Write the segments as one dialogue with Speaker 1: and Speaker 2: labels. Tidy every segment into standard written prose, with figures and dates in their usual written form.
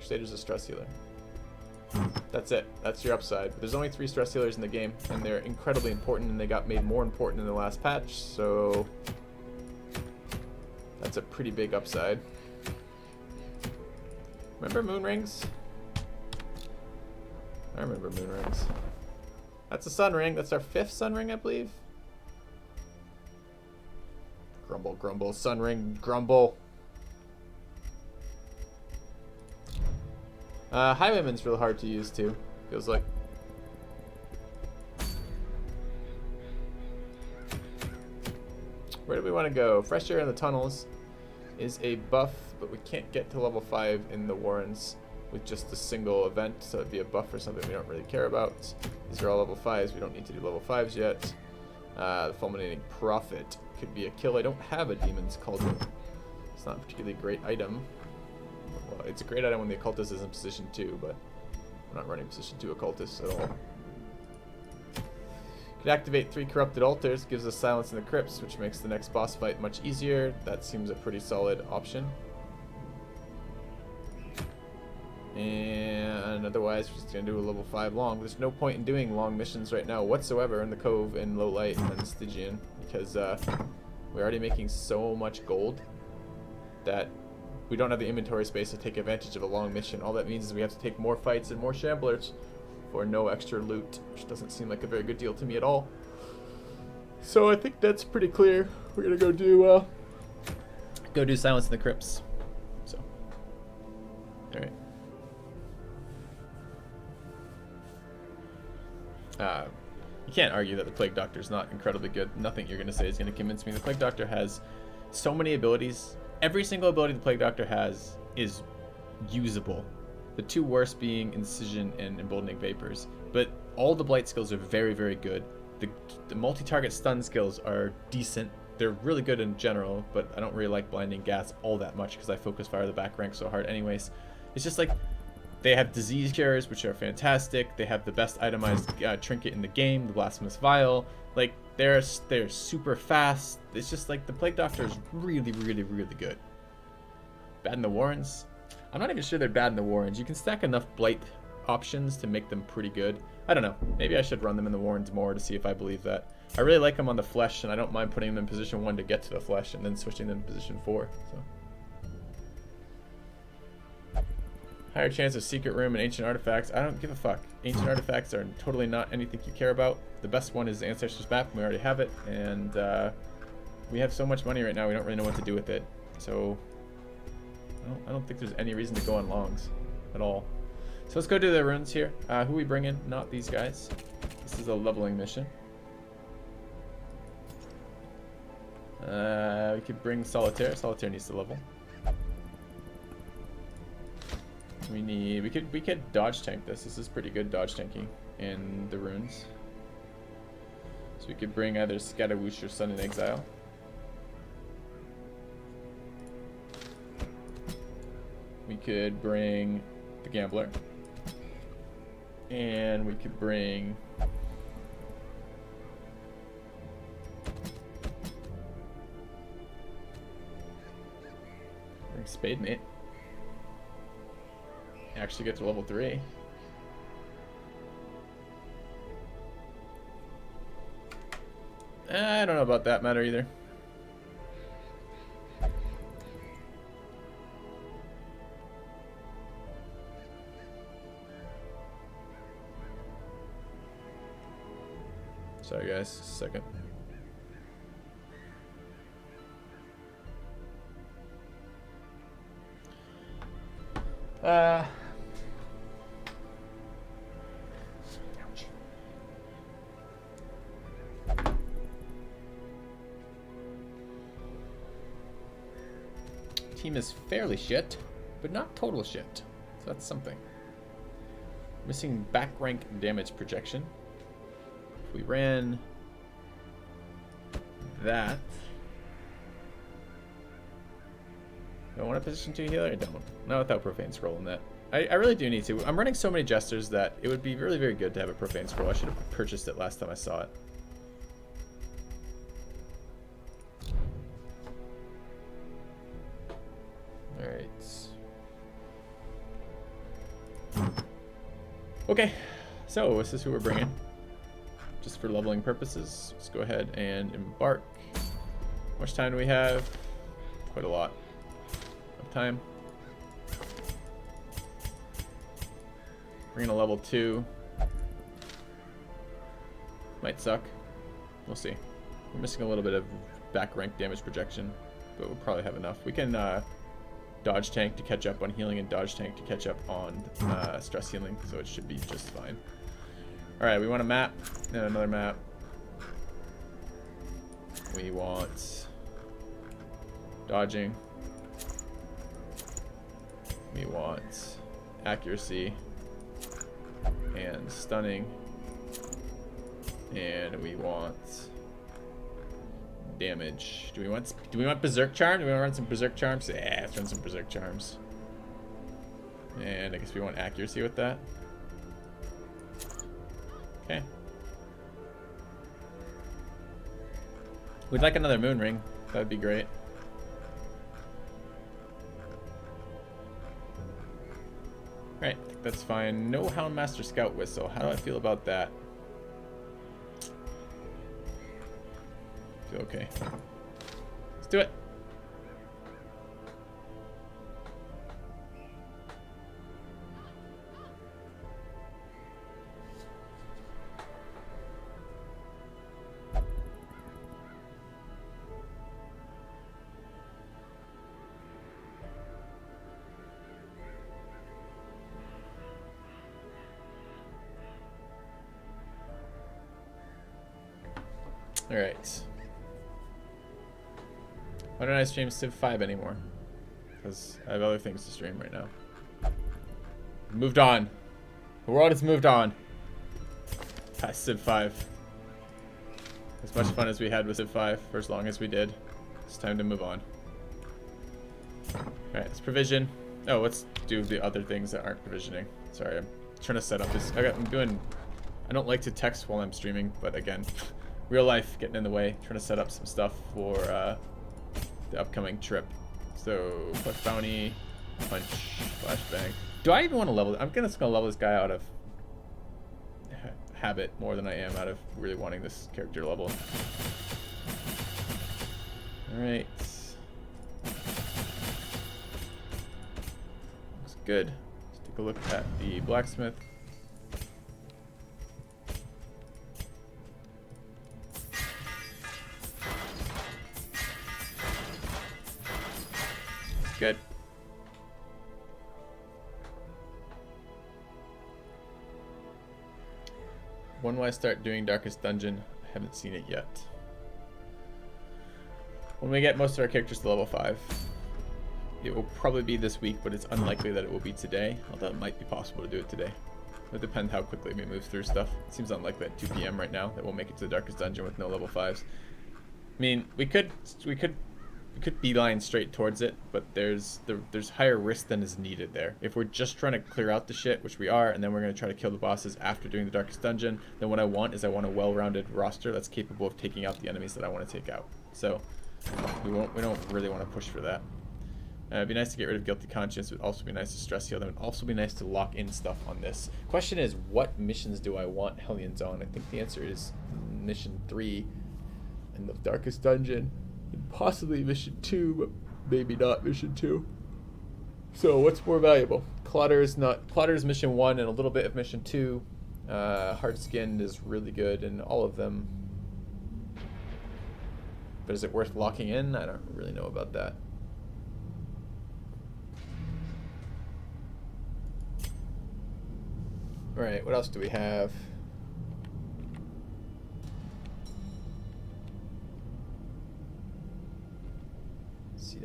Speaker 1: Crusader's a stress healer. That's it. That's your upside. But there's only 3 stress healers in the game, and they're incredibly important, and they got made more important in the last patch, so that's a pretty big upside. Remember moon rings? I remember moon rings. That's a sun ring. That's our 5th sun ring, I believe. Grumble, grumble, sun ring, grumble. Highwayman's really hard to use too, feels like. Where do we want to go? Fresh air in the tunnels is a buff, but we can't get to level 5 in the Warrens with just a single event, so it'd be a buff for something we don't really care about. These are all level 5s, we don't need to do level 5s yet. The Fulminating Prophet could be a kill. I don't have a Demon's Cauldron. It's not a particularly great item. Well, it's a great item when the Occultist is in position 2, but we're not running position 2 Occultists at all. Could activate 3 Corrupted Altars, gives us Silence in the Crypts, which makes the next boss fight much easier. That seems a pretty solid option. And otherwise, we're just going to do a level 5 long. There's no point in doing long missions right now whatsoever in the Cove, in Low Light, and Stygian, because we're already making so much gold that we don't have the inventory space to take advantage of a long mission. All that means is we have to take more fights and more shamblers for no extra loot, which doesn't seem like a very good deal to me at all. So I think that's pretty clear. We're gonna go do Silence in the Crypts. So, all right. You can't argue that the Plague Doctor is not incredibly good. Nothing you're gonna say is gonna convince me. The Plague Doctor has so many abilities. Every single ability the Plague Doctor has is usable. The 2 worst being Incision and Emboldening Vapors. But all the Blight skills are very, very good. The multi-target stun skills are decent. They're really good in general, but I don't really like Blinding Gas all that much because I focus fire the back rank so hard anyways. It's just like, they have disease cures, which are fantastic. They have the best itemized trinket in the game, the Blasphemous Vial. Like, they're super fast. It's just like the Plague Doctor is really, really, really good. Bad in the Warrens? I'm not even sure they're bad in the Warrens. You can stack enough Blight options to make them pretty good. I don't know. Maybe I should run them in the Warrens more to see if I believe that. I really like them on the Flesh, and I don't mind putting them in position 1 to get to the Flesh and then switching them to position 4. So. Higher chance of Secret Room and Ancient Artifacts. I don't give a fuck. Ancient Artifacts are totally not anything you care about. The best one is the Ancestors Map, and we already have it. And we have so much money right now, we don't really know what to do with it. So I don't think there's any reason to go on longs at all. So let's go do the runes here. Who we bring in? Not these guys. This is a leveling mission. We could bring Solitaire. Solitaire needs to level. We could dodge tank this. This is pretty good dodge tanking in the runes. So we could bring either Scatawoosh or Sun in Exile. We could bring the Gambler. And we could bring Spade Mate. Actually get to level 3. I don't know about that matter either. Sorry guys, just a second. Team is fairly shit, but not total shit. So that's something. Missing back rank damage projection. If we ran that. Do I want a position 2 healer? I don't. Not without Profane Scroll in that. I really do need to. I'm running so many Jesters that it would be really very good to have a Profane Scroll. I should have purchased it last time I saw it. Alright. Okay, so this is who we're bringing. Just for leveling purposes, let's go ahead and embark. How much time do we have? Quite a lot of time. Bringing a level 2. Might suck. We'll see. We're missing a little bit of back rank damage projection, but we'll probably have enough. We can dodge tank to catch up on healing and dodge tank to catch up on stress healing, so it should be just fine. Alright, we want a map and another map. We want dodging. We want accuracy and stunning. And we want damage. Do we want berserk charm? Do we want to run some berserk charms? Yeah, let's run some berserk charms. And I guess we want accuracy with that. Okay. We'd like another moon ring. That'd be great. Right, I think that's fine. No Houndmaster Scout Whistle. How do I feel about that? Feel okay. Let's do it. All right. Why don't I stream Civ 5 anymore? Because I have other things to stream right now. Moved on. The world has moved on. Past Civ 5. As much fun as we had with Civ 5 for as long as we did. It's time to move on. Alright, let's provision. Oh, let's do the other things that aren't provisioning. Sorry, I'm trying to set up this. I don't like to text while I'm streaming, but again, real life getting in the way. Trying to set up some stuff for the upcoming trip. So, quest bounty, punch, flashbang. Do I even want to level? I'm just gonna level this guy out of habit more than I am out of really wanting this character level. All right. Looks good. Let's take a look at the blacksmith. Good. When will I start doing Darkest Dungeon? I haven't seen it yet. When we get most of our characters to level 5. It will probably be this week, but it's unlikely that it will be today. Although it might be possible to do it today. It depends how quickly we move through stuff. It seems unlikely at 2 PM right now that we'll make it to the Darkest Dungeon with no level 5s. I mean, we could beeline straight towards it, but there's higher risk than is needed there. If we're just trying to clear out the shit, which we are, and then we're going to try to kill the bosses after doing the Darkest Dungeon, then what I want is a well-rounded roster that's capable of taking out the enemies that I want to take out. So we don't really want to push for that. It'd be nice to get rid of Guilty Conscience. It would also be nice to stress heal them. It would also be nice to lock in stuff on this. Question is, what missions do I want Hellions on? I think the answer is mission 3 in the Darkest Dungeon. Possibly mission 2, but maybe not mission 2. So what's more valuable? Clotter's mission 1 and a little bit of mission 2. Hard Skinned is really good in all of them. But is it worth locking in? I don't really know about that. Alright, what else do we have?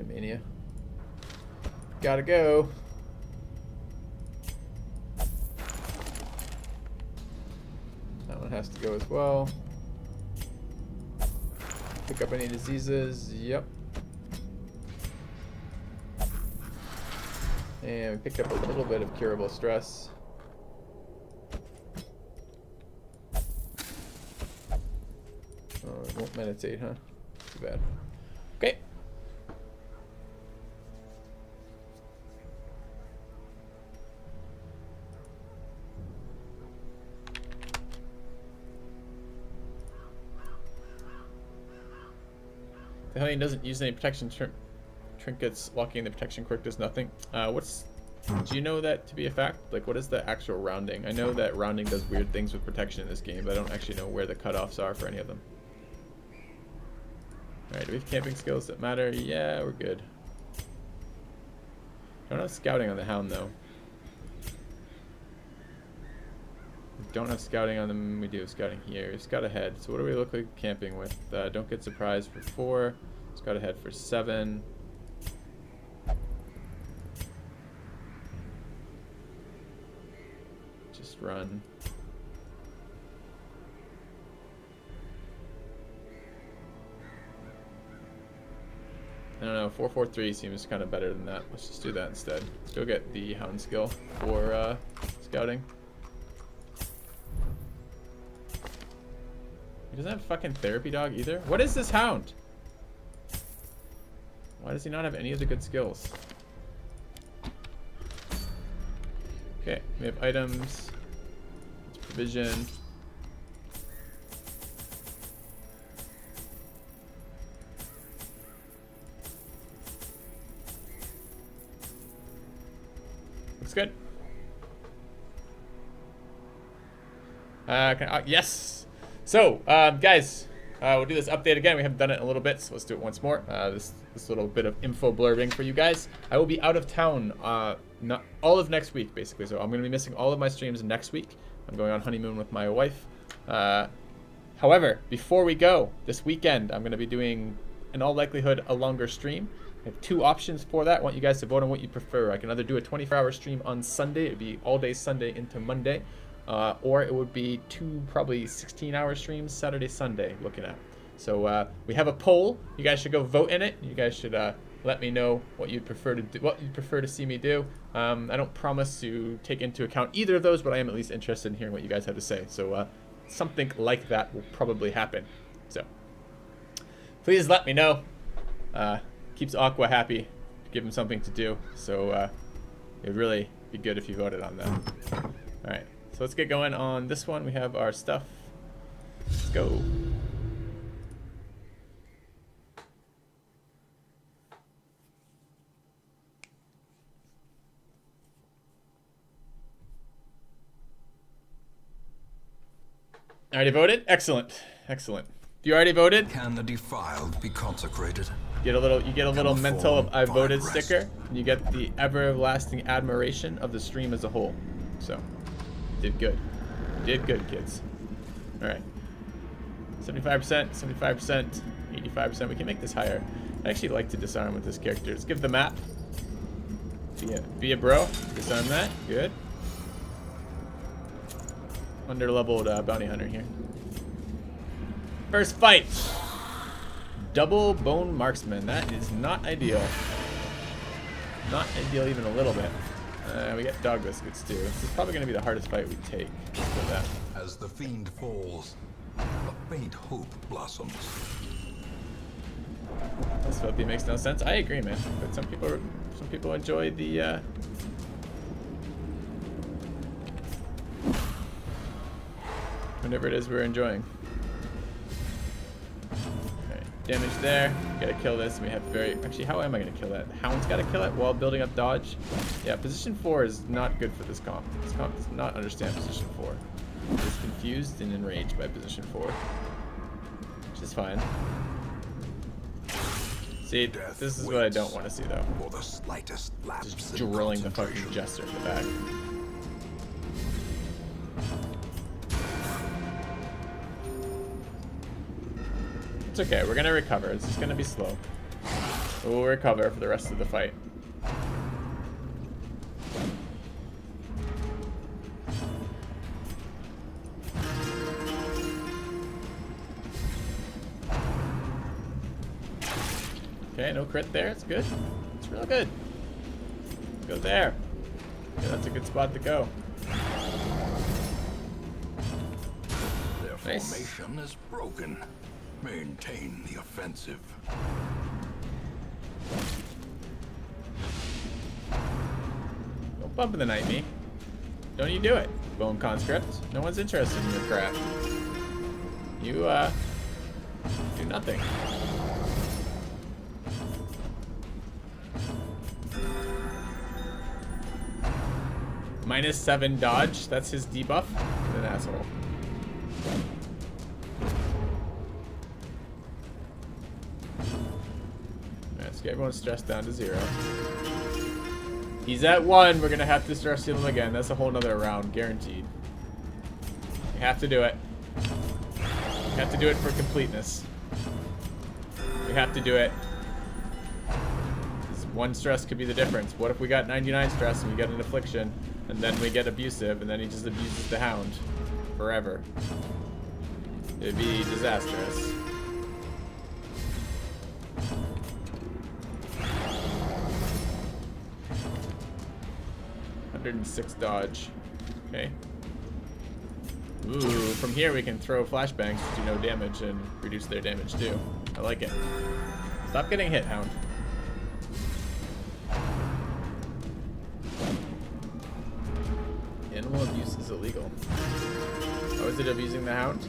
Speaker 1: Mania. Gotta go. That one has to go as well. Pick up any diseases. Yep. And we picked up a little bit of curable stress. Oh, it won't meditate, huh? Too bad. Okay. The Hellion doesn't use any protection trinkets. Locking the protection quirk does nothing. Do you know that to be a fact? Like, what is the actual rounding? I know that rounding does weird things with protection in this game, but I don't actually know where the cutoffs are for any of them. Alright, do we have camping skills that matter? Yeah, we're good. Don't have scouting on the Hound, though. We don't have scouting on them. We do have scouting here. Scout ahead. So what do we look like camping with? Don't get surprised for 4. Scout ahead for 7. Just run. I don't know, 443 seems kind of better than that. Let's just do that instead. Let's go get the Hound skill for scouting. He doesn't have fucking therapy dog either. What is this Hound? Why does he not have any of the good skills? Okay, we have items. It's provision. Looks good. Yes. So, guys, we'll do this update again. We haven't done it in a little bit, so let's do it once more. This little bit of info blurbing for you guys. I will be out of town not all of next week, basically. So I'm going to be missing all of my streams next week. I'm going on honeymoon with my wife. However, before we go, this weekend, I'm going to be doing, in all likelihood, a longer stream. I have 2 options for that. I want you guys to vote on what you prefer. I can either do a 24-hour stream on Sunday. It would be all day Sunday into Monday. Or it would be 2 probably 16-hour streams Saturday, Sunday looking at. So we have a poll. You guys should go vote in it. You guys should let me know what you'd prefer to do, what you'd prefer to see me do. I don't promise to take into account either of those, but I am at least interested in hearing what you guys have to say. So something like that will probably happen. So please let me know. Keeps Aqua happy. Give him something to do. So it would really be good if you voted on that. All right. So let's get going on this one. We have our stuff. Let's go. Already voted? Excellent. Excellent. You already voted?
Speaker 2: Can the defiled be consecrated?
Speaker 1: You get a little mental I voted sticker, and you get the everlasting admiration of the stream as a whole. So did good. Did good, kids. Alright. 75%, 75%, 85%. We can make this higher. I actually like to disarm with this character. Let's give the map. Be a bro. Disarm that. Good. Under-leveled bounty hunter here. First fight. Double bone marksman. That is not ideal. Not ideal even a little bit. We get dog biscuits too. This is probably going to be the hardest fight we take. For that.
Speaker 2: As the fiend falls, a faint hope blossoms.
Speaker 1: This filthy makes no sense. I agree, man. But some people enjoy the whatever it is we're enjoying. Okay, damage there. Gotta kill this. We have actually, how am I gonna kill that? Hound's gotta kill it while building up dodge. Yeah, position 4 is not good for this comp. This comp does not understand position 4. It's confused and enraged by position 4, which is fine. See, this is what I don't want to see though.
Speaker 2: For the slightest lapse
Speaker 1: just drilling the fucking jester in the back. It's okay, we're gonna recover. It's just gonna be slow. We'll recover for the rest of the fight. Okay, no crit there. It's good. It's real good. Go there. Okay, that's a good spot to go.
Speaker 2: Their
Speaker 1: Nice.
Speaker 2: formation is broken. Maintain the offensive.
Speaker 1: Don't bump in the night, me. Don't you do it, Bone Conscript. No one's interested in your crap. You, do nothing. -7 dodge. That's his debuff. What an asshole. Let's get everyone's stress down to 0. He's at 1. We're gonna have to stress heal him again. That's a whole nother round, guaranteed. We have to do it. We have to do it for completeness. We have to do it. This 1 stress could be the difference. What if we got 99 stress and we get an affliction, and then we get abusive, and then he just abuses the hound forever? It'd be disastrous. 106 dodge. Okay. Ooh, from here we can throw flashbangs to do no damage and reduce their damage too. I like it. Stop getting hit, hound. Animal abuse is illegal. Oh, is it abusing the hound?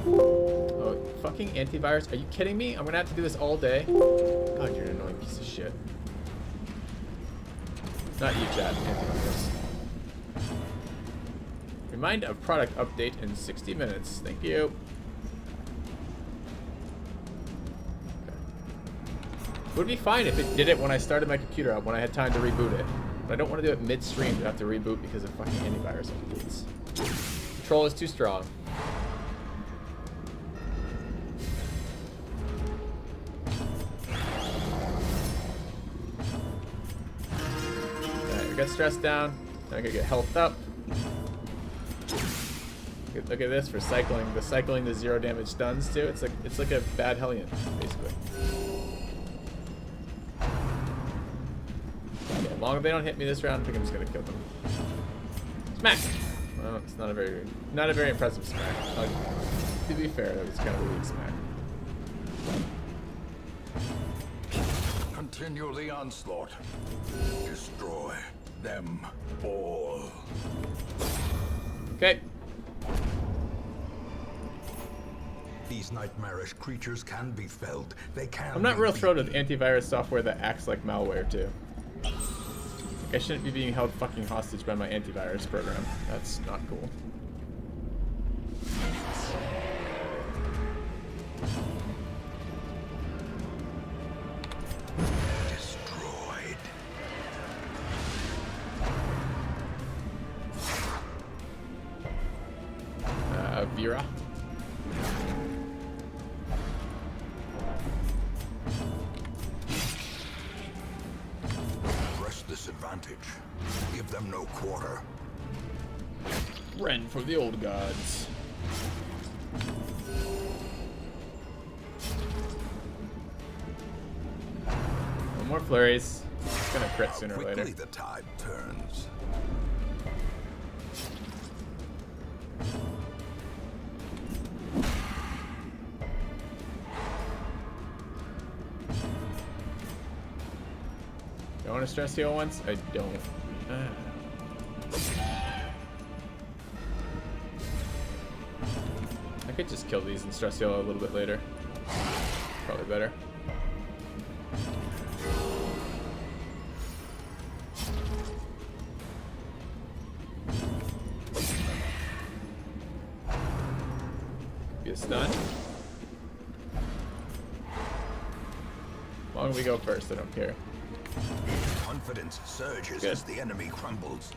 Speaker 1: Oh, fucking antivirus. Are you kidding me? I'm gonna have to do this all day? God, you're an annoying piece of shit. Not you, chat. Antivirus. Remind of product update in 60 minutes. Thank you. Okay. Would be fine if it did it when I started my computer up, when I had time to reboot it. But I don't want to do it midstream to have to reboot because of fucking antivirus updates. Control is too strong. Alright, we got stress down. Now I gotta get health up. Look at this for cycling. The cycling the 0 damage stuns too. It's like a bad Hellion, basically. Yeah, as long as they don't hit me this round, I think I'm just gonna kill them. Smack! Well, it's not a very impressive smack. To be fair, that was kind of a weak smack.
Speaker 2: Continue the onslaught. Destroy them all.
Speaker 1: Okay.
Speaker 2: These nightmarish creatures can be felled. They can.
Speaker 1: I'm not
Speaker 2: be
Speaker 1: real thrilled with
Speaker 2: beaten.
Speaker 1: antivirus software that acts like malware too. Like I shouldn't be being held fucking hostage by my antivirus program. That's not cool.
Speaker 2: Destroyed.
Speaker 1: Vera.
Speaker 2: Press this advantage. Give them no quarter.
Speaker 1: Ren for the old gods. No more flurries. It's gonna crit sooner or
Speaker 2: Quickly
Speaker 1: later.
Speaker 2: the tide turns.
Speaker 1: You want to stress heal once? I don't. I could just kill these and stress heal a little bit later. Probably better. Be a stun. As long as we go first, I don't care.
Speaker 2: Confidence surges
Speaker 1: Good.
Speaker 2: as the enemy crumbles.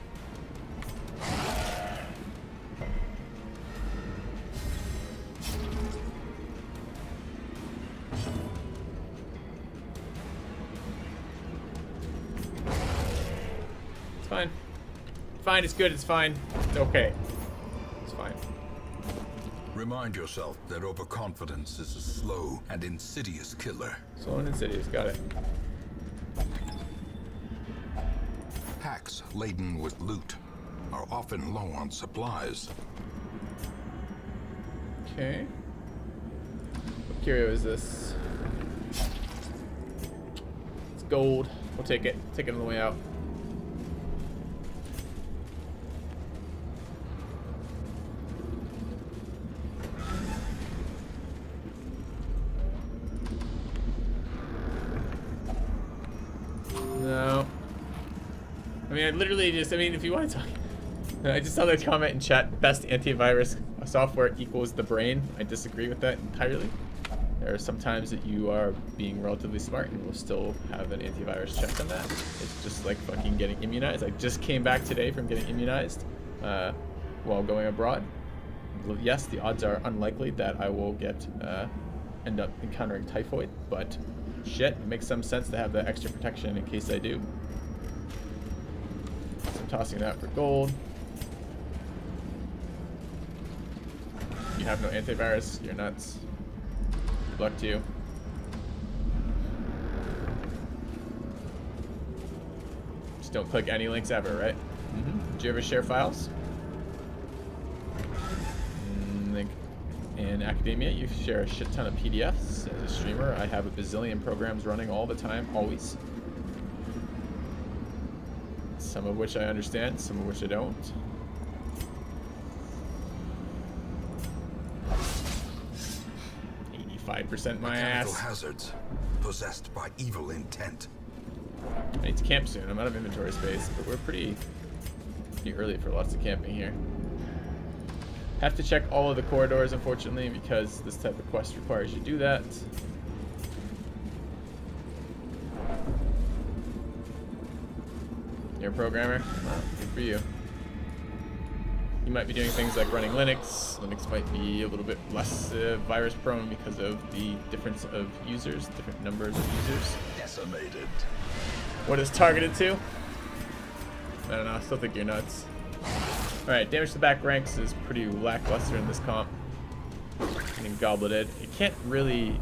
Speaker 1: It's fine. Fine, it's good, it's fine. It's okay. It's fine.
Speaker 2: Remind yourself that overconfidence is a slow and insidious killer.
Speaker 1: Slow and insidious, got it.
Speaker 2: Packs laden with loot are often low on supplies.
Speaker 1: Okay. What curio is this? It's gold. We'll take it. Take it on the way out. mean, I literally just, I mean, if you want to talk, I just saw the comment in chat, best antivirus software equals the brain. I disagree with that entirely. There are some times that you are being relatively smart and will still have an antivirus check on that. It's just like fucking getting immunized. I just came back today from getting immunized while going abroad. Yes, the odds are unlikely that I will get end up encountering typhoid, but shit, it makes some sense to have that extra protection in case I do. So I'm tossing that for gold. You have no antivirus, you're nuts. Good luck to you. Just don't click any links ever, right? Did you ever share files? In academia, you share a shit ton of PDFs. As a streamer, I have a bazillion programs running all the time, always. Some of which I understand, some of which I don't. 85% my
Speaker 2: Mechanical
Speaker 1: ass.
Speaker 2: hazards possessed by evil intent.
Speaker 1: I need to camp soon. I'm out of inventory space, but we're pretty early for lots of camping here. Have to check all of the corridors, unfortunately, because this type of quest requires you to do that. You're a programmer? Well, good for you. You might be doing things like running Linux. Linux might be a little bit less virus prone because of the difference of users, different numbers of users.
Speaker 2: Decimated.
Speaker 1: What is targeted to? I don't know, I still think you're nuts. Alright, damage to back ranks is pretty lackluster in this comp. Getting gobleted. You can't really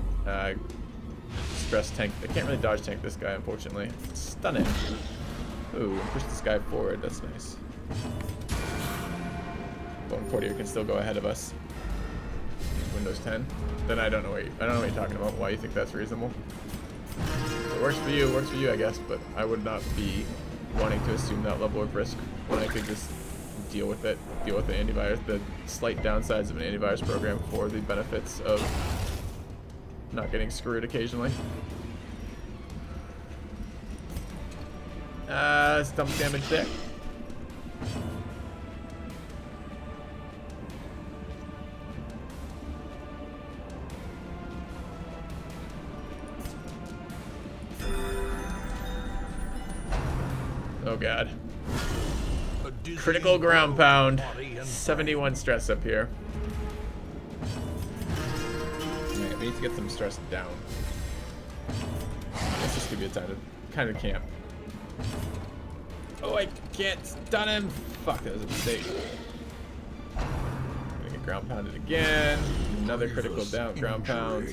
Speaker 1: stress tank. I can't really dodge tank this guy, unfortunately. Stun him. Ooh, push this guy forward. That's nice. Bone Courtier can still go ahead of us. Windows 10. Then I don't know what you're talking about. Why you think that's reasonable? It works for you, I guess. But I would not be wanting to assume that level of risk when I could just deal with it, deal with the antivirus, the slight downsides of an antivirus program for the benefits of not getting screwed occasionally. Stomach damage there. Oh god. Critical ground pound. 71 stress up here. Alright, we need to get some stress down. Let's just give you a time to kind of camp. Oh, I can't stun him! Fuck, that was a mistake. Gonna get ground pounded again. Another critical down ground pound.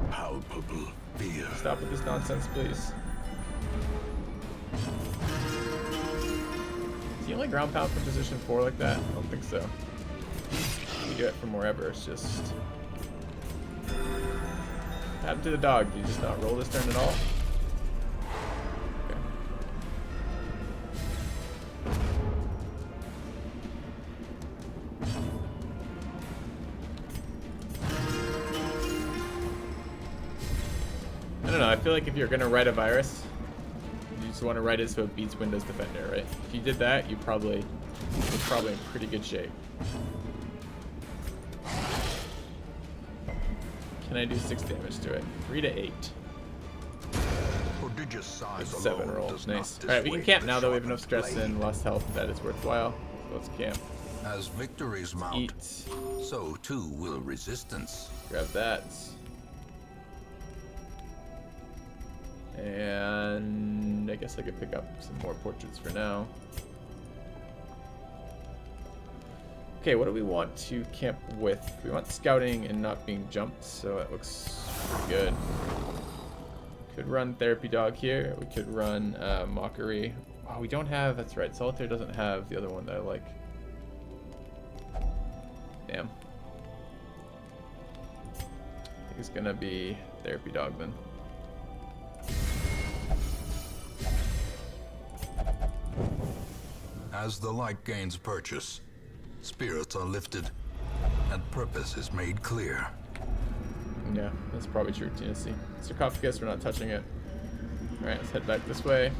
Speaker 2: Palpable fear.
Speaker 1: Stop with this nonsense, please. Is he only ground pound from position 4 like that? I don't think so. We do it from wherever, it's just... What happened to the dog? Did you just not roll this turn at all? Okay. I don't know, I feel like if you're gonna write a virus, you just want to write it so it beats Windows Defender, right? If you did that, you're probably in pretty good shape. Can I do 6 damage to it? 3 to 8.
Speaker 2: Prodigious size
Speaker 1: 7
Speaker 2: alone
Speaker 1: roll.
Speaker 2: does
Speaker 1: Nice.
Speaker 2: not
Speaker 1: Alright, we can
Speaker 2: dissuade
Speaker 1: camp
Speaker 2: the
Speaker 1: now that we have enough
Speaker 2: sharpened
Speaker 1: stress
Speaker 2: blade.
Speaker 1: and less health that is worthwhile. So let's camp.
Speaker 2: As victories mount,
Speaker 1: Eat.
Speaker 2: so too will resistance.
Speaker 1: Grab that. And I guess I could pick up some more portraits for now. Okay, what do we want to camp with? We want scouting and not being jumped, so that looks pretty good. Could run Therapy Dog here. We could run Mockery. Oh, we don't have, that's right, Solitaire doesn't have the other one that I like. Damn. I think it's gonna be Therapy Dog then.
Speaker 2: As the light gains purchase, spirits are lifted, and purpose is made clear.
Speaker 1: Yeah, that's probably true, TNC. Sarcophagus, we're not touching it. Alright, let's head back this way.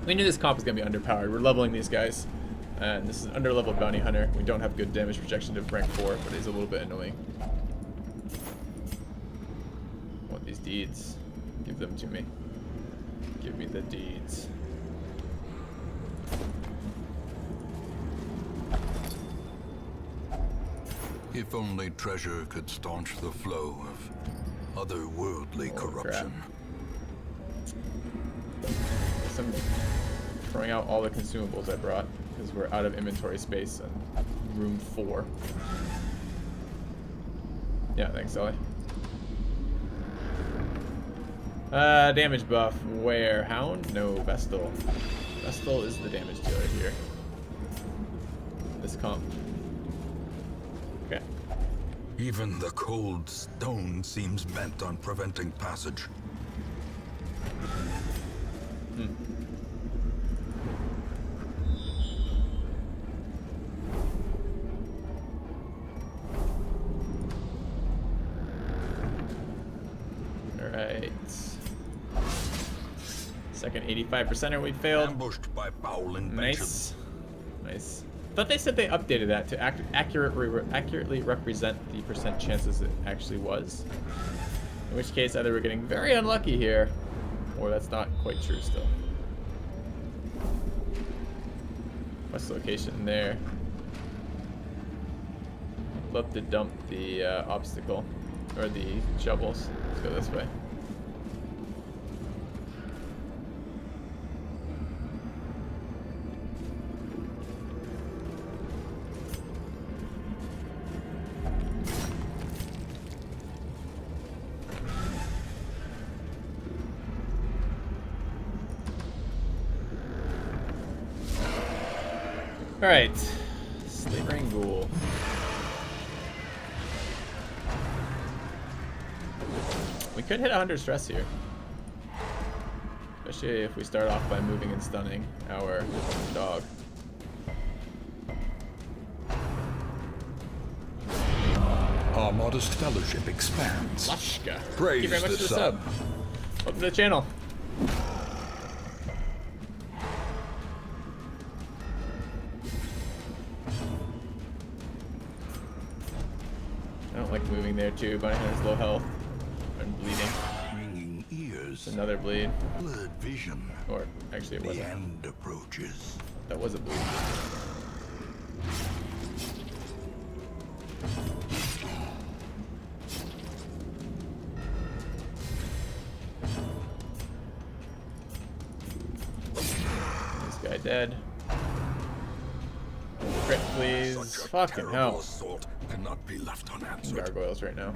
Speaker 1: We knew this comp was going to be underpowered. We're leveling these guys. And this is an under-leveled bounty hunter. We don't have good damage projection to rank 4, but it's a little bit annoying. I want these deeds. Give them to me. Give me the deeds.
Speaker 2: If only treasure could staunch the flow of otherworldly corruption.
Speaker 1: Guess I'm throwing out all the consumables I brought because we're out of inventory space and room 4. Yeah, thanks, Ellie. Damage buff. Where? Hound? No, Vestal. Vestal is the damage dealer here. This comp. Okay.
Speaker 2: Even the cold stone seems bent on preventing passage.
Speaker 1: Alright. Second 85%er we failed.
Speaker 2: Ambushed by foul invention.
Speaker 1: Nice. Nice. Thought they said they updated that to accurately represent the percent chances it actually was. In which case, either we're getting very unlucky here, or that's not quite true still. West location there. Love to dump the obstacle, or the shovels. Let's go this way. Alright, Slavering Ghoul. We could hit 100 stress here. Especially if we start off by moving and stunning our dog.
Speaker 2: Armada's fellowship expands.
Speaker 1: Lashka.
Speaker 2: Praise
Speaker 1: Thank you very much
Speaker 2: the
Speaker 1: for the
Speaker 2: sun.
Speaker 1: sub. Welcome to the channel. I don't like moving there too. Bunny Hunter's low health and bleeding.
Speaker 2: Ringing ears.
Speaker 1: Another bleed.
Speaker 2: Blurred vision.
Speaker 1: Or actually it
Speaker 2: The
Speaker 1: wasn't.
Speaker 2: end approaches.
Speaker 1: That was a bleed. This guy dead. Crit, please.
Speaker 2: Such a
Speaker 1: Fucking
Speaker 2: terrible
Speaker 1: hell.
Speaker 2: assault cannot be left unanswered.
Speaker 1: Gargoyles right now.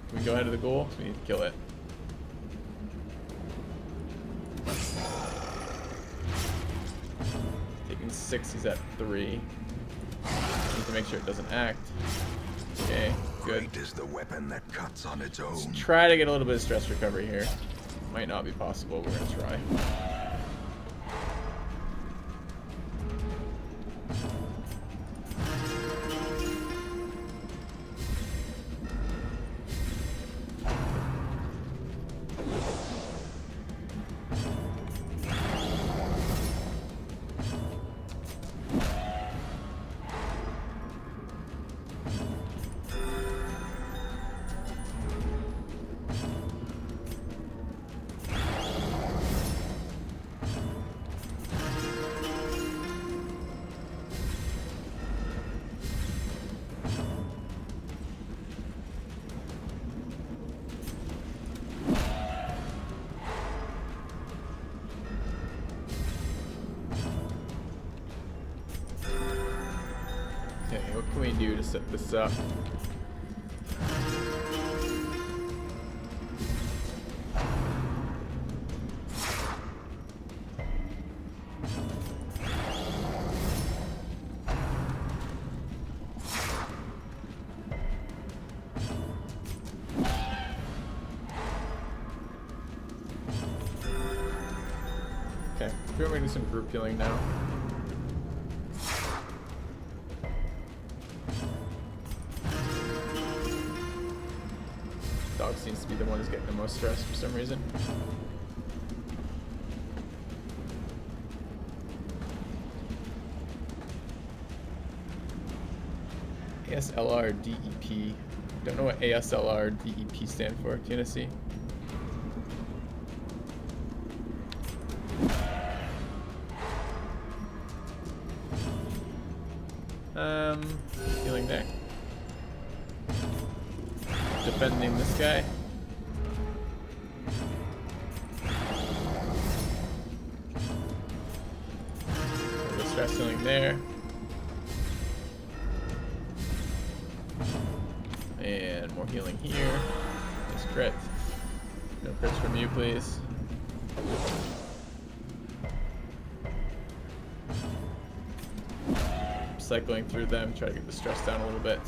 Speaker 1: Can we go ahead of the goal? We need to kill it. Taking 6, he's at 3. Need to make sure it doesn't act. Okay, good.
Speaker 2: Great is the weapon that cuts on its own.
Speaker 1: Try to get a little bit of stress recovery here. Might not be possible, we're gonna try. Okay, what can we do to set this up? Okay, we're going to do some group healing now. dog seems to be the one who's getting the most stress for some reason. ASLR DEP. Don't know what ASLR DEP stand for. Do you see? Healing there. Defending this guy. The stress healing there. And more healing here. Nice crit. No crits from you, please. Cycling through them, try to get the stress down a little bit.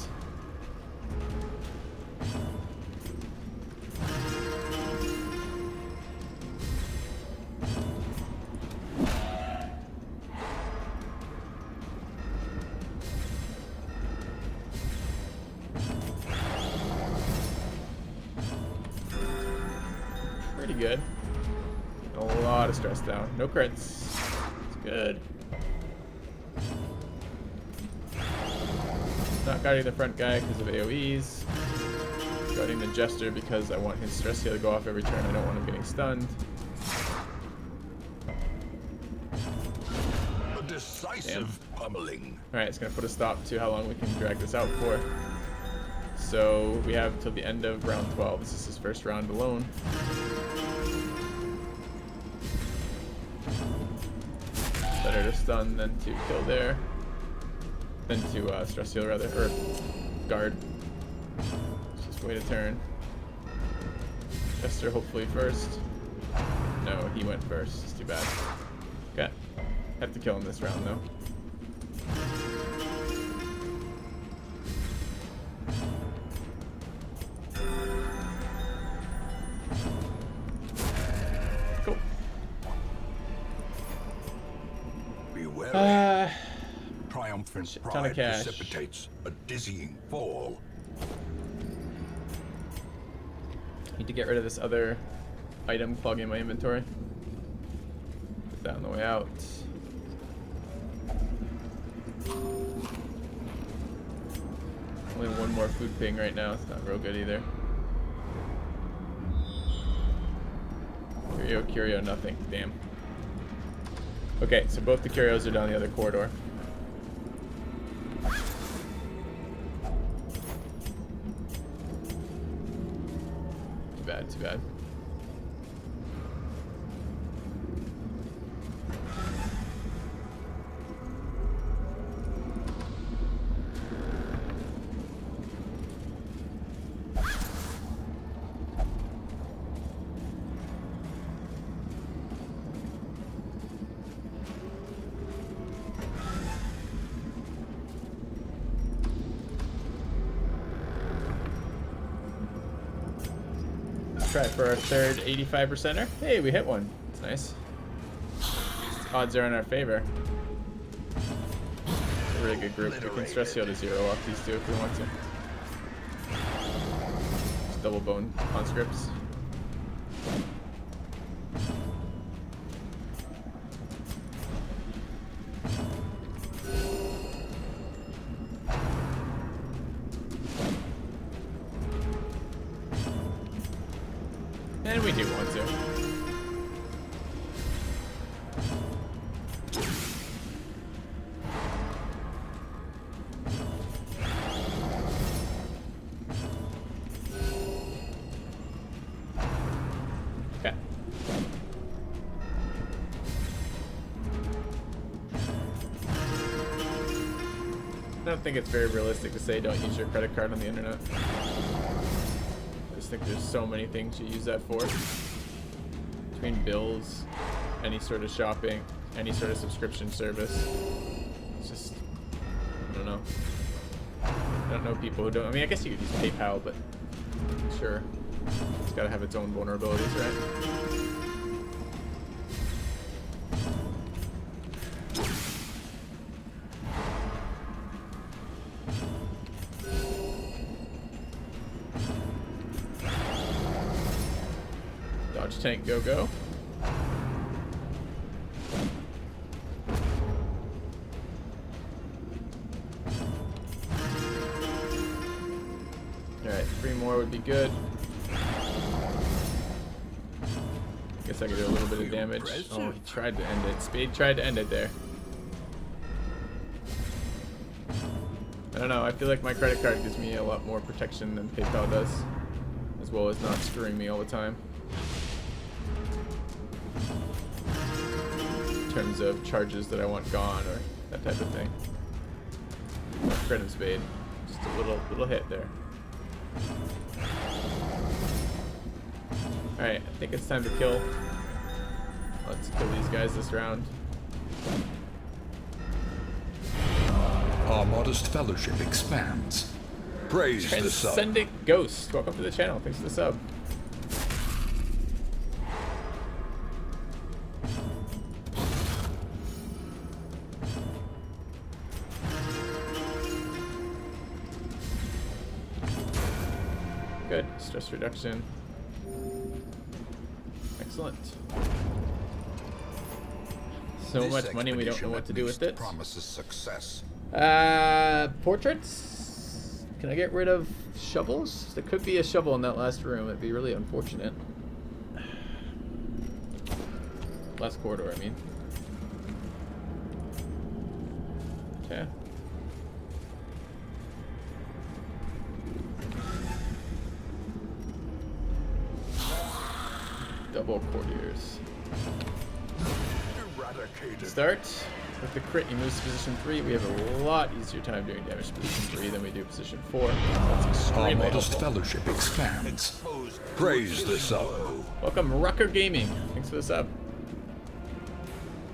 Speaker 1: Pretty good. A lot of stress down. No crits. It's good. Not guarding the front guy because of AoEs. Guarding the Jester because I want his stress heal to go off every turn. I don't want him getting stunned.
Speaker 2: A decisive pummeling.
Speaker 1: Alright, it's going to put a stop to how long we can drag this out for. So we have till the end of round 12. This is his first round alone. Better to stun than to kill there. Then to stress heal rather, or guard. Just wait a turn. Jester hopefully first. No, he went first. It's too bad. Okay. Have to kill him this round though. Cool.
Speaker 2: Be wary.
Speaker 1: Ton
Speaker 2: Triumphant
Speaker 1: of
Speaker 2: pride
Speaker 1: cash.
Speaker 2: precipitates a dizzying fall.
Speaker 1: Need to get rid of this other item clogging my inventory. Put that on the way out. Only one more food ping right now. It's not real good either. Curio, nothing. Damn. Okay, so both the curios are down the other corridor. Too bad. Try for our third 85%er. Hey, we hit one. It's nice. Odds are in our favor. It's a really good group. We can stress heal to 0 off these two if we want to. Just double bone conscripts. And we do want to. Okay. I don't think it's very realistic to say don't use your credit card on the internet. I think there's so many things you use that for. Between bills, any sort of shopping, any sort of subscription service. It's just, I don't know. I don't know people who don't. I mean, I guess you could use PayPal, but sure. It's gotta have its own vulnerabilities, right? Launch tank, go go. Alright, 3 more would be good. Guess I could do a little bit of damage. Oh, he tried to end it. Spade tried to end it there. I don't know, I feel like my credit card gives me a lot more protection than PayPal does, as well as not screwing me all the time. In terms of charges that I want gone or that type of thing. Credit spade. Just a little hit there. Alright, I think it's time to kill. Let's kill these guys this round.
Speaker 2: Our modest fellowship expands. Praise the sun.
Speaker 1: Transcendent Ghost, welcome to the channel. Thanks for the sub. Good, stress reduction. Excellent. So much money we don't know what to do with it.
Speaker 2: Promises success.
Speaker 1: Portraits? Can I get rid of shovels? There could be a shovel in that last room. It'd be really unfortunate. Last corridor, I mean. Okay. Double courtiers. Start with the crit. He moves to position 3. We have a lot easier time doing damage to position 3 than we do position 4. That's extremely
Speaker 2: Our modest
Speaker 1: helpful.
Speaker 2: fellowship expands. Praise the sun.
Speaker 1: Welcome, Rucker Gaming. Thanks for the sub.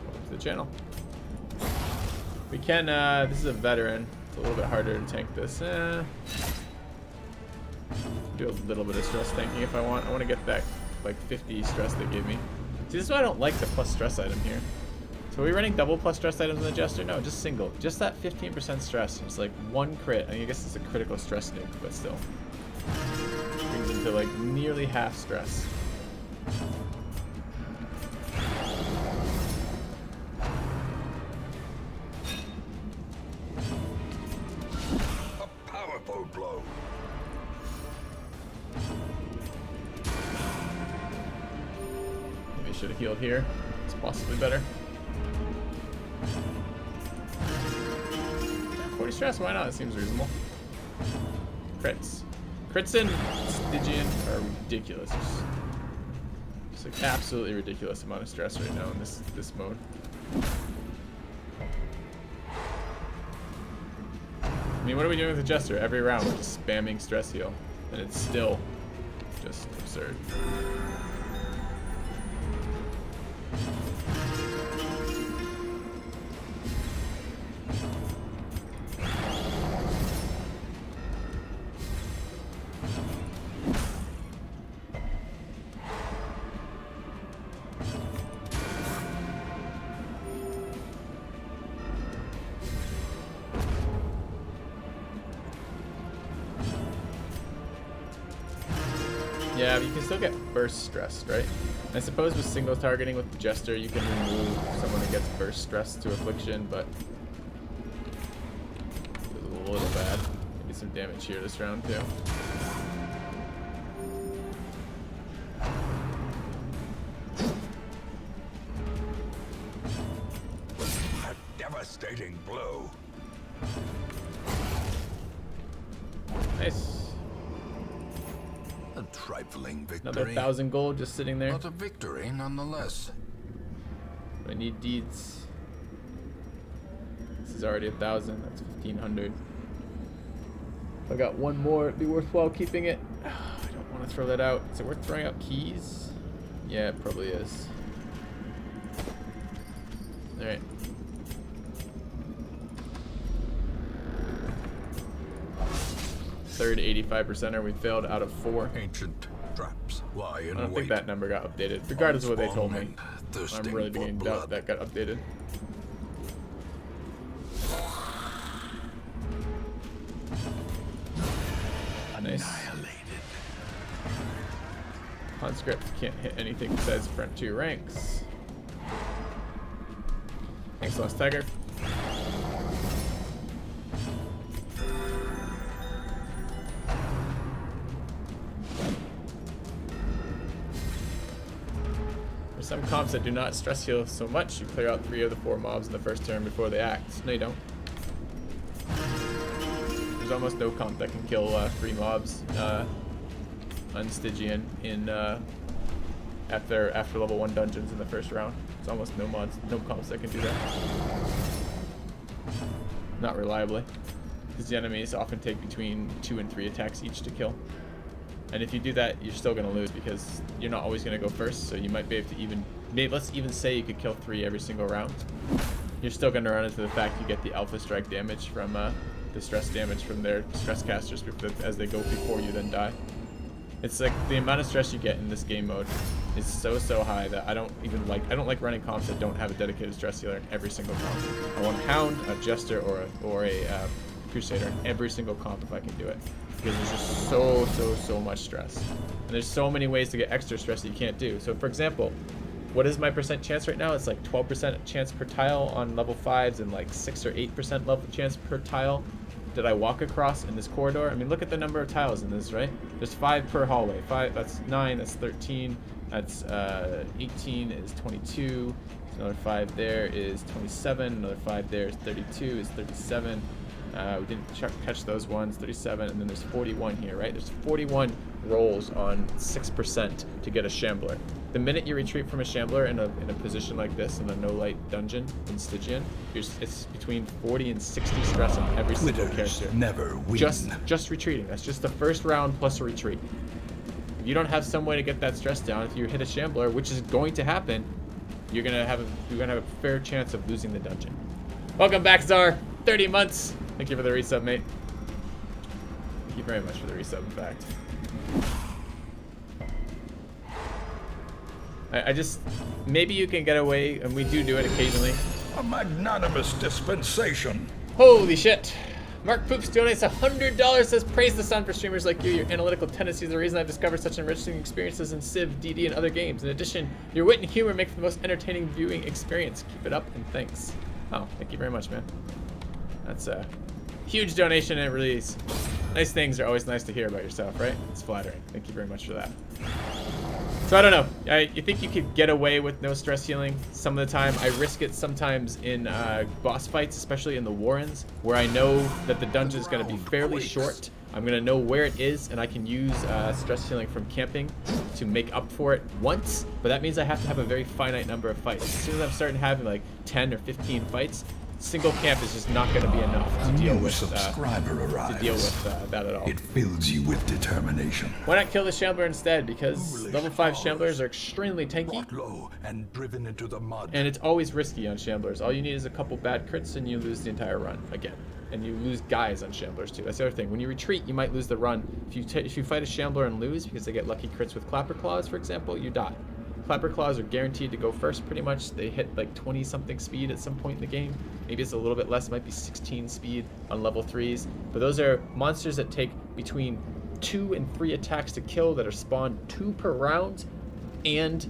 Speaker 1: Welcome to the channel. We can. This is a veteran. It's a little bit harder to tank this. Do a little bit of stress tanking if I want. I want to get that like 50 stress they gave me. See, this is why I don't like the plus stress item here. So are we running double plus stress items in the Jester? No, just single. Just that 15% stress. It's like 1 crit. I mean, I guess it's a critical stress nuke, but still. Brings him to like nearly half stress.
Speaker 2: A powerful blow.
Speaker 1: Maybe I should have healed here. It's possibly better. 40 stress, why not? It seems reasonable. Crits. Crits in Stygian are ridiculous. Just like absolutely ridiculous amount of stress right now in this mode. I mean, what are we doing with the Jester? Every round we're just spamming stress heal. And it's still just absurd. Yeah, but you can still get burst stressed, right? I suppose with single targeting with the Jester, you can remove someone that gets burst stressed to affliction, but it was a little bad. Maybe some damage here this round too.
Speaker 2: A devastating blow.
Speaker 1: Nice.
Speaker 2: A trifling victory.
Speaker 1: Another 1,000 gold just sitting there.
Speaker 2: But a victory nonetheless.
Speaker 1: I need deeds. This is already 1,000. That's 1,500. If I got one more, it'd be worthwhile keeping it. I don't want to throw that out. Is it worth throwing out keys? Yeah, it probably is. All right. Third 85%er. We failed out of 4.
Speaker 2: Ancient traps lie in
Speaker 1: I don't
Speaker 2: wait.
Speaker 1: think that number got updated, regardless of what they told me.
Speaker 2: Men thirsting
Speaker 1: I'm really
Speaker 2: for
Speaker 1: beginning to doubt
Speaker 2: blood.
Speaker 1: that got updated. Nice.
Speaker 2: Annihilated.
Speaker 1: Conscript can't hit anything besides front 2 ranks. Thanks, Lost Tiger. There's some comps that do not stress heal so much. You clear out 3 of the 4 mobs in the first turn before they act. No, you don't. There's almost no comp that can kill 3 mobs on Stygian in after level 1 dungeons in the first round. There's almost no comps that can do that. Not reliably, because the enemies often take between 2 and 3 attacks each to kill. And if you do that, you're still going to lose because you're not always going to go first. So you might be able to let's even say you could kill 3 every single round. You're still going to run into the fact you get the alpha strike damage from the stress damage from their stress casters as they go before you then die. It's like the amount of stress you get in this game mode is so high that I don't like running comps that don't have a dedicated stress healer in every single comp. I want a Hound, a Jester, or a Crusader in every single comp if I can do it. Because there's just so much stress. And there's so many ways to get extra stress that you can't do. So for example, what is my percent chance right now? It's like 12% chance per tile on level 5s and like 6 or 8% level chance per tile that I walk across in this corridor. I mean, look at the number of tiles in this, right? There's 5 per hallway. 5, that's 9, that's 13, that's 18 is 22. There's another 5 there is 27, another 5 there is 32, is 37. We didn't catch those ones, 37, and then there's 41 here, right? There's 41 rolls on 6% to get a shambler. The minute you retreat from a shambler in a position like this in a no-light dungeon in Stygian, it's between 40 and 60 stress on every single character.
Speaker 2: Never win.
Speaker 1: Just retreating. That's just the first round plus a retreat. If you don't have some way to get that stress down, if you hit a shambler, which is going to happen, you're gonna have a fair chance of losing the dungeon. Welcome back, Czar. 30 months. Thank you for the resub, mate. Thank you very much for the resub, in fact. I just, maybe you can get away, and we do it occasionally.
Speaker 2: A magnanimous dispensation.
Speaker 1: Holy shit. Mark Poops donates $100, says, praise the sun for streamers like you. Your analytical tendencies are the reason I've discovered such enriching experiences in Civ, DD, and other games. In addition, your wit and humor make for the most entertaining viewing experience. Keep it up, and thanks. Oh, thank you very much, man. That's a huge donation, and it really is. Nice things are always nice to hear about yourself, right? It's flattering. Thank you very much for that. So I don't know. You think you could get away with no stress healing some of the time? I risk it sometimes in boss fights, especially in the Warrens, where I know that the dungeon is going to be fairly short. I'm going to know where it is, and I can use stress healing from camping to make up for it once, but that means I have to have a very finite number of fights. As soon as I'm starting having like 10 or 15 fights, single camp is just not going to be enough to deal with that at all.
Speaker 2: It fills you with determination.
Speaker 1: Why not kill the shambler instead? Because level 5 shamblers are extremely tanky,
Speaker 2: Low and driven into the mud.
Speaker 1: and it's always risky on shamblers. All you need is a couple bad crits and you lose the entire run again. And you lose guys on shamblers too. That's the other thing. When you retreat, you might lose the run. If you fight a shambler and lose because they get lucky crits with clapper claws, for example, you die. Clapper claws are guaranteed to go first pretty much. They hit like 20 something speed at some point in the game. Maybe it's a little bit less, it might be 16 speed on level 3s. But those are monsters that take between 2 and 3 attacks to kill that are spawned 2 per round and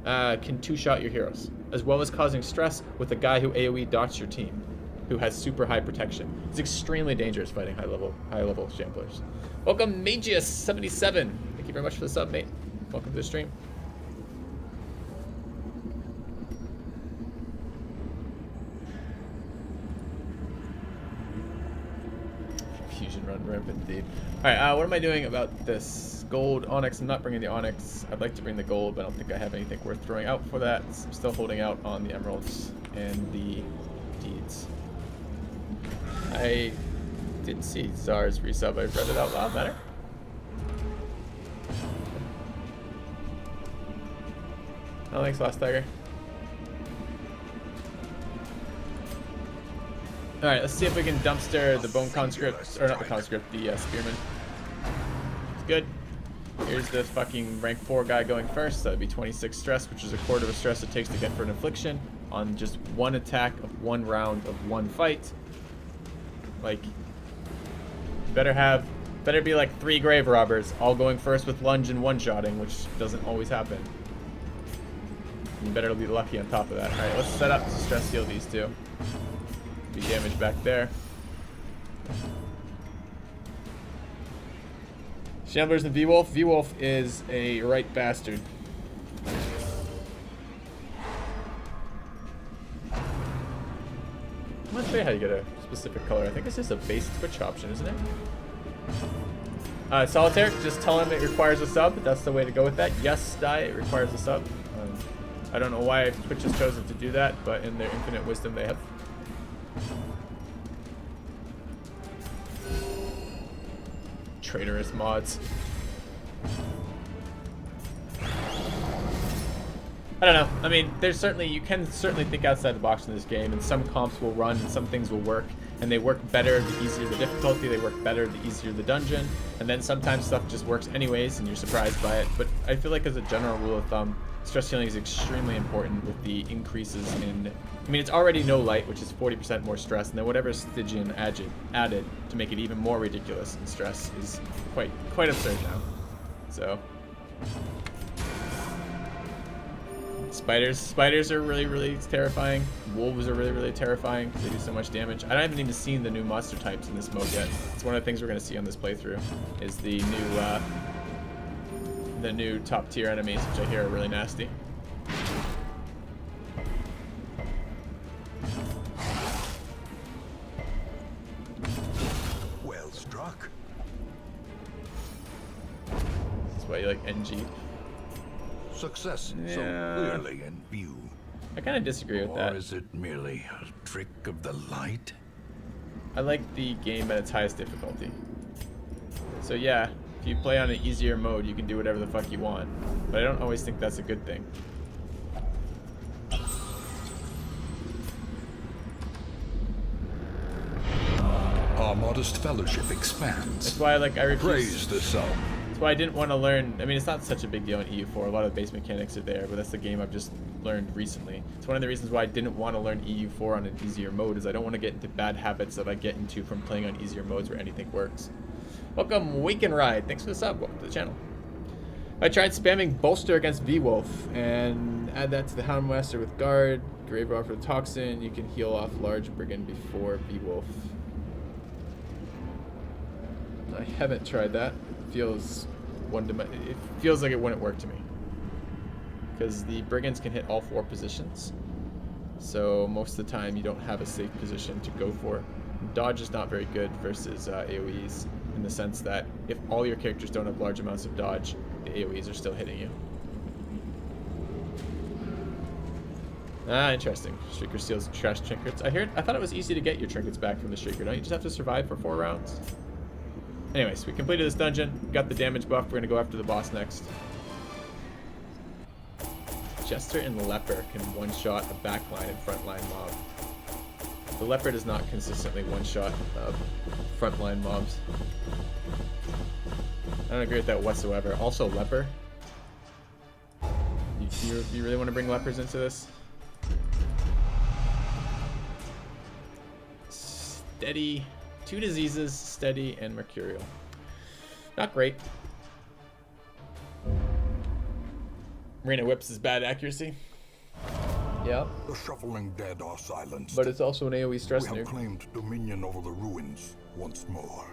Speaker 1: can 2-shot your heroes, as well as causing stress with a guy who AoE dots your team, who has super high protection. It's extremely dangerous fighting high level shamblers. Welcome Magius77. Thank you very much for the sub, mate. Welcome to the stream. Fusion run rampant indeed. Alright, what am I doing about this gold onyx? I'm not bringing the onyx. I'd like to bring the gold, but I don't think I have anything worth throwing out for that. I'm still holding out on the emeralds and the deeds. I didn't see Czar's resub. I read it out loud. Better. Oh, thanks, Last Tiger. Alright, let's see if we can dumpster the bone conscript, or not the conscript, the spearman. It's good. Here's the fucking rank 4 guy going first. That would be 26 stress, which is a quarter of a stress it takes to get for an affliction on just 1 attack of 1 round of 1 fight. Like, you better have Better be like 3 grave robbers, all going first with lunge and one-shotting, which doesn't always happen. You better be lucky on top of that. Alright, let's set up to stress heal these two. Be damage back there. Shamblers and V-Wolf. V-Wolf is a right bastard. I'm not sure how you get a specific color. I think it's just a base Twitch option, isn't it? Solitaire, just tell him it requires a sub. That's the way to go with that. Yes, Die, it requires a sub. I don't know why Twitch has chosen to do that, but in their infinite wisdom they have. Traitorous mods. I don't know. I mean, there's certainly, you can certainly think outside the box in this game, and some comps will run and some things will work, and they work better the easier the difficulty, they work better the easier the dungeon, and then sometimes stuff just works anyways and you're surprised by it. But I feel like as a general rule of thumb, stress healing is extremely important with the increases in, I mean, it's already no light, which is 40% more stress, and then whatever Stygian added to make it even more ridiculous in stress is quite absurd now. So spiders are really terrifying. Wolves are really terrifying because they do so much damage. I haven't even seen the new monster types in this mode yet. It's one of the things we're going to see on this playthrough is the new top tier enemies, which I hear are really nasty.
Speaker 2: Well struck.
Speaker 1: That's why you like NG.
Speaker 2: Success so
Speaker 1: Yeah.
Speaker 2: clearly in view.
Speaker 1: I kind of disagree with that.
Speaker 2: Or is it merely a trick of the light?
Speaker 1: I like the game at its highest difficulty. So yeah, if you play on an easier mode, you can do whatever the fuck you want. But I don't always think that's a good thing.
Speaker 2: Our modest fellowship expands.
Speaker 1: That's why I refuse.
Speaker 2: Praise the sun.
Speaker 1: That's why I didn't want to learn. I mean, it's not such a big deal in EU4. A lot of base mechanics are there, but that's the game I've just learned recently. It's one of the reasons why I didn't want to learn EU4 on an easier mode, is I don't want to get into bad habits that I get into from playing on easier modes where anything works. Welcome, Wake and Ride. Thanks for the sub. Welcome to the channel. I tried spamming Bolster against V-Wolf and add that to the Houndmaster with Guard, Grave Rock for the Toxin. You can heal off Large Brigand before V-Wolf. I haven't tried that. It feels it feels like it wouldn't work to me. Because the Brigands can hit all 4 positions. So most of the time you don't have a safe position to go for. Dodge is not very good versus AoEs, in the sense that if all your characters don't have large amounts of dodge, the AoEs are still hitting you. Ah, interesting. Streaker steals trash trinkets. I thought it was easy to get your trinkets back from the Streaker. Don't you just have to survive for 4 rounds? Anyways, we completed this dungeon, got the damage buff. We're gonna go after the boss next. Jester and Leper can one-shot a backline and frontline mob. The Leper does not consistently one-shot frontline mobs. I don't agree with that whatsoever. Also, Leper. You really want to bring lepers into this? Steady. 2 diseases, steady, and mercurial. Not great. Marina Whips is bad accuracy. Yep.
Speaker 2: The shuffling dead are silenced.
Speaker 1: But it's also an AoE stress
Speaker 2: We have
Speaker 1: nuke.
Speaker 2: claimed dominion over the ruins once more.